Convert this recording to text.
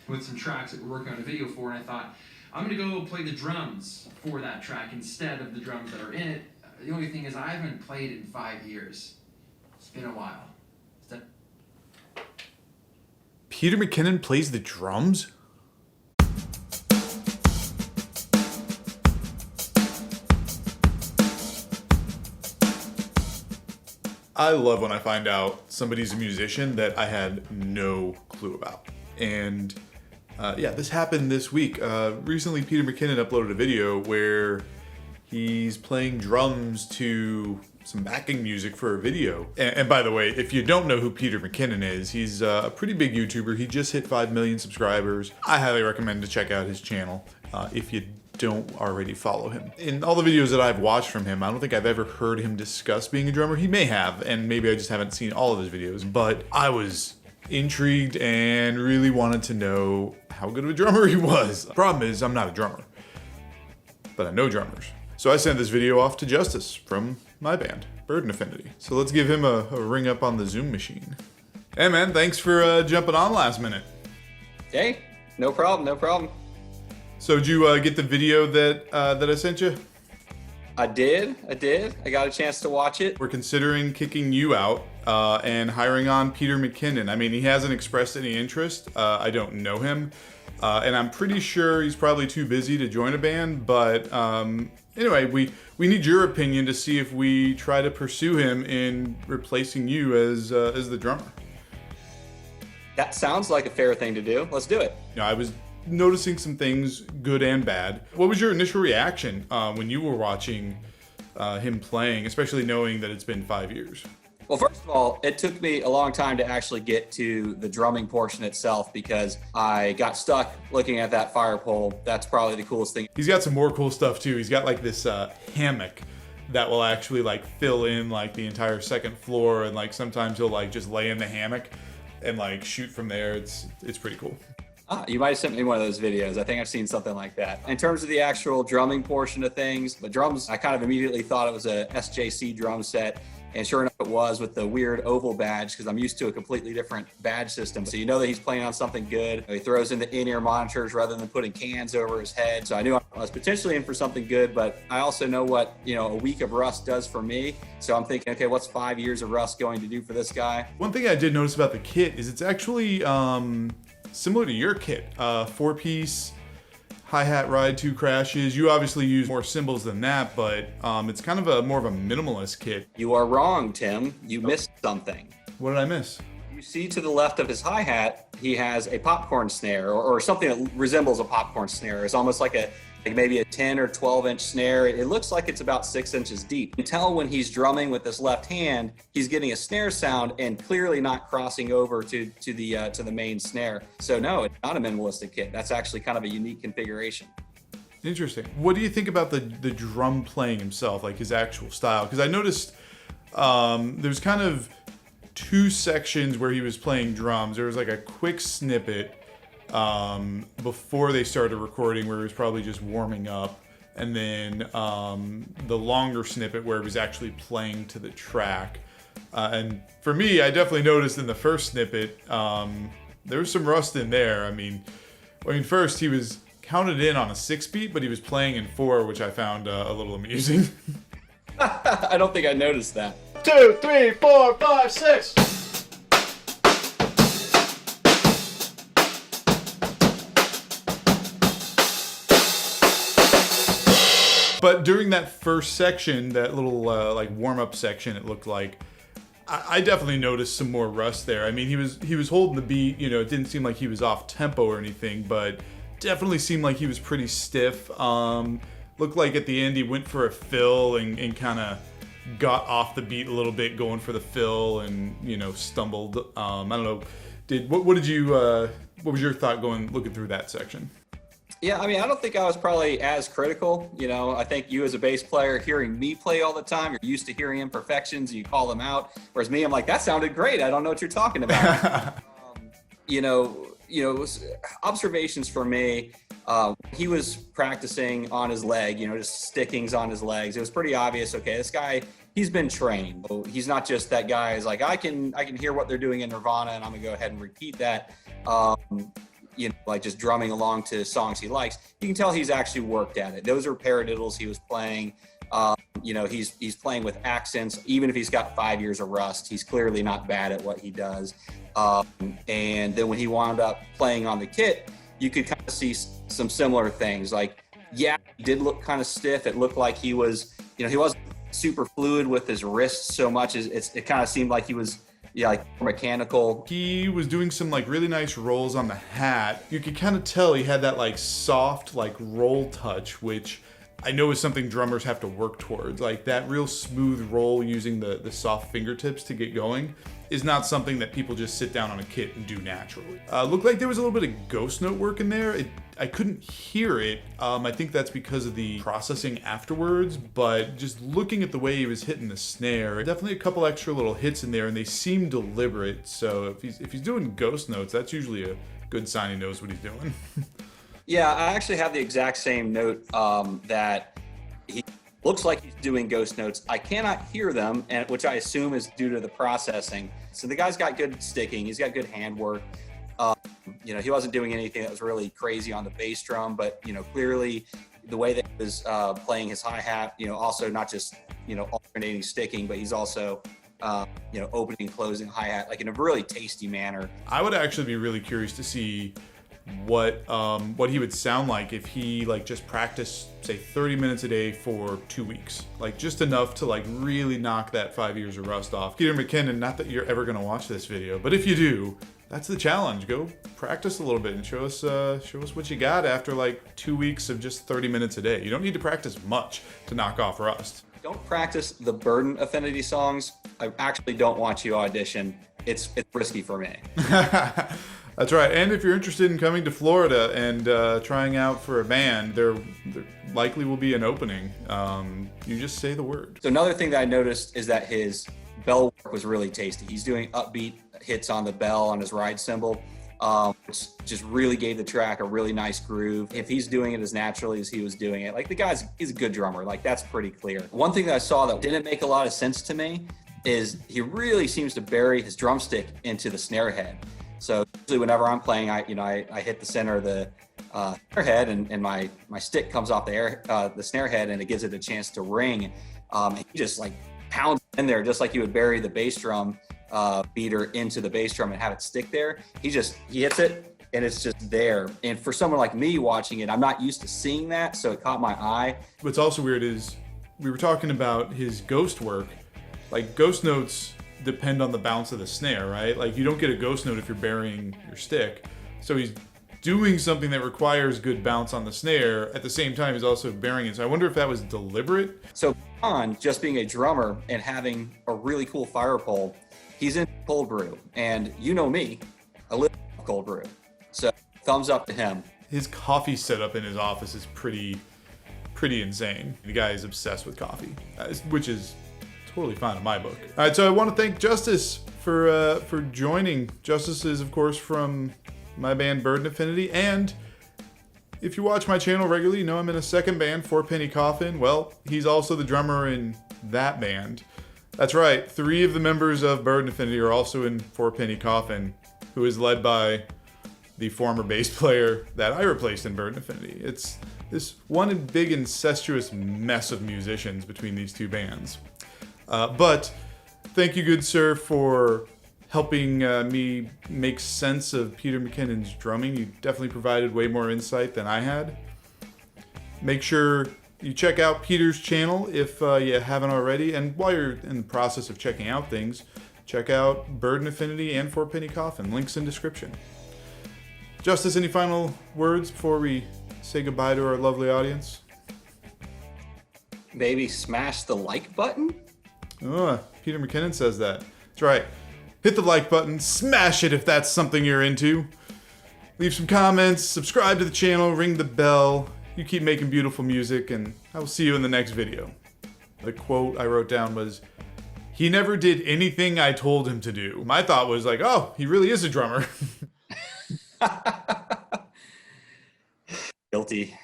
with some tracks that we're working on a video for, and I thought, I'm gonna go play the drums for that track instead of the drums that are in it. The only thing is I haven't played in 5 years. It's been a while. Peter McKinnon plays the drums? I love when I find out somebody's a musician that I had no clue about. And yeah, this happened this week. Recently, Peter McKinnon uploaded a video where he's playing drums to some backing music for a video. And by the way, if you don't know who Peter McKinnon is, he's a pretty big YouTuber. He just hit 5 million subscribers. I highly recommend to check out his channel if you don't already follow him. In all the videos that I've watched from him, I don't think I've ever heard him discuss being a drummer. He may have, and maybe I just haven't seen all of his videos, but I was intrigued and really wanted to know how good of a drummer he was. The problem is I'm not a drummer, but I know drummers. So I sent this video off to Justice from my band, Burden Affinity. So let's give him a ring up on the Zoom machine. Hey man, thanks for jumping on last minute. Hey, no problem, no problem. So did you get the video that I sent you? I did. I got a chance to watch it. We're considering kicking you out and hiring on Peter McKinnon. I mean, he hasn't expressed any interest. I don't know him. And I'm pretty sure he's probably too busy to join a band. But anyway, we need your opinion to see if we try to pursue him in replacing you as the drummer. That sounds like a fair thing to do. Let's do it. You know, I was noticing some things, good and bad. What was your initial reaction when you were watching him playing, especially knowing that it's been 5 years? Well, first of all, it took me a long time to actually get to the drumming portion itself because I got stuck looking at that fire pole. That's probably the coolest thing. He's got some more cool stuff too. He's got like this hammock that will actually like fill in like the entire second floor, and like sometimes he'll like just lay in the hammock and like shoot from there. It's pretty cool. You might have sent me one of those videos. I think I've seen something like that. In terms of the actual drumming portion of things, the drums, I kind of immediately thought it was a SJC drum set. And sure enough, it was, with the weird oval badge, because I'm used to a completely different badge system. So you know that he's playing on something good. He throws in the in-ear monitors rather than putting cans over his head. So I knew I was potentially in for something good, but I also know what, a week of rust does for me. So I'm thinking, okay, what's 5 years of rust going to do for this guy? One thing I did notice about the kit is it's actually similar to your kit. 4-piece hi-hat ride, 2 crashes. You obviously use more cymbals than that, but it's kind of more of a minimalist kit. You are wrong, Tim. You missed something. What did I miss? You see to the left of his hi-hat, he has a popcorn snare or something that resembles a popcorn snare. It's almost like maybe a 10 or 12 inch snare. It looks like it's about 6 inches deep. You can tell when he's drumming with his left hand, he's getting a snare sound and clearly not crossing over to the main snare. So no, it's not a minimalistic kit. That's actually kind of a unique configuration. Interesting. What do you think about the drum playing himself, like his actual style? Because I noticed there's kind of 2 sections where he was playing drums. There was like a quick snippet before they started recording where he was probably just warming up, and then the longer snippet where he was actually playing to the track. And for me, I definitely noticed in the first snippet there was some rust in there. I mean first he was counted in on a 6-beat, but he was playing in 4, which I found a little amusing. I don't think I noticed that. 2, 3, 4, 5, 6. But during that first section, that little like warm-up section, it looked like I definitely noticed some more rust there. I mean, he was holding the beat. It didn't seem like he was off tempo or anything, but definitely seemed like he was pretty stiff. Looked like at the end he went for a fill and kind of got off the beat a little bit, going for the fill, and stumbled. I don't know. What was your thought looking through that section? Yeah, I mean, I don't think I was probably as critical. I think you as a bass player, hearing me play all the time, you're used to hearing imperfections and you call them out. Whereas me, I'm like, that sounded great. I don't know what you're talking about. Observations for me, he was practicing on his leg, just stickings on his legs. It was pretty obvious. Okay, this guy, he's been trained. He's not just that guy who's like, I can hear what they're doing in Nirvana and I'm gonna go ahead and repeat that. you know, like just drumming along to songs he likes. You can tell he's actually worked at it. Those are paradiddles he was playing. You know, he's playing with accents. Even if he's got 5 years of rust, he's clearly not bad at what he does. And then when he wound up playing on the kit, you could kind of see some similar things. Like, yeah, he did look kind of stiff. It looked like he was, you know, he wasn't super fluid with his wrists so much as it kind of seemed like he was, yeah, like mechanical. He was doing some like really nice rolls on the hat. You could kind of tell he had that like soft like roll touch, which I know is something drummers have to work towards. Like that real smooth roll using the soft fingertips to get going is not something that people just sit down on a kit and do naturally. Looked like there was a little bit of ghost note work in there. I couldn't hear it. I think that's because of the processing afterwards, but just looking at the way he was hitting the snare, definitely a couple extra little hits in there, and they seem deliberate. So if he's doing ghost notes, that's usually a good sign he knows what he's doing. Yeah, I actually have the exact same note that he looks like he's doing ghost notes. I cannot hear them, and which I assume is due to the processing. So the guy's got good sticking. He's got good hand work. You know, he wasn't doing anything that was really crazy on the bass drum, but, you know, clearly the way that he was playing his hi-hat, you know, also not just, you know, alternating sticking, but he's also, you know, opening, closing hi-hat, like in a really tasty manner. I would actually be really curious to see what he would sound like if he like just practiced say 30 minutes a day for 2 weeks, like just enough to like really knock that 5 years of rust off. Peter McKinnon, not that you're ever going to watch this video, but if you do, that's the challenge. Go practice a little bit and show us what you got after like 2 weeks of just 30 minutes a day. You don't need to practice much to knock off rust. Don't practice the Burden Affinity songs. I actually don't want you audition. It's risky for me. That's right. And if you're interested in coming to Florida and trying out for a band, there likely will be an opening. You just say the word. So another thing that I noticed is that his bell work was really tasty. He's doing upbeat hits on the bell on his ride cymbal, which just really gave the track a really nice groove. If he's doing it as naturally as he was doing it, like he's a good drummer. Like that's pretty clear. One thing that I saw that didn't make a lot of sense to me is he really seems to bury his drumstick into the snare head. So usually whenever I'm playing, I hit the center of the snare head and my stick comes off the snare head and it gives it a chance to ring. He just like pounds in there just like you would bury the bass drum beater into the bass drum and have it stick there. He hits it and it's just there. And for someone like me watching it, I'm not used to seeing that, so it caught my eye. What's also weird is we were talking about his ghost work. Like ghost notes depend on the bounce of the snare, right? Like you don't get a ghost note if you're burying your stick. So he's doing something that requires good bounce on the snare. At the same time, he's also burying it. So I wonder if that was deliberate. So beyond just being a drummer and having a really cool fire pole, he's in cold brew. And you know me, I live in cold brew. So thumbs up to him. His coffee setup in his office is pretty insane. The guy is obsessed with coffee, which is totally fine in my book. All right, so I want to thank Justice for joining. Justice is, of course, from my band Burden Affinity, and if you watch my channel regularly, you know I'm in a second band, Four Penny Coffin. Well, he's also the drummer in that band. That's right, 3 of the members of Burden Affinity are also in Four Penny Coffin, who is led by the former bass player that I replaced in Burden Affinity. It's this one big incestuous mess of musicians between these 2 bands. But thank you, good sir, for helping me make sense of Peter McKinnon's drumming. You definitely provided way more insight than I had. Make sure you check out Peter's channel if you haven't already. And while you're in the process of checking out things, check out Burden Affinity and Four Penny Coffin. Links in description. Justice, any final words before we say goodbye to our lovely audience? Maybe smash the like button? Oh, Peter McKinnon says that. That's right. Hit the like button, smash it if that's something you're into. Leave some comments, subscribe to the channel, ring the bell. You keep making beautiful music, and I will see you in the next video. The quote I wrote down was, "He never did anything I told him to do." My thought was like, oh, he really is a drummer. Guilty.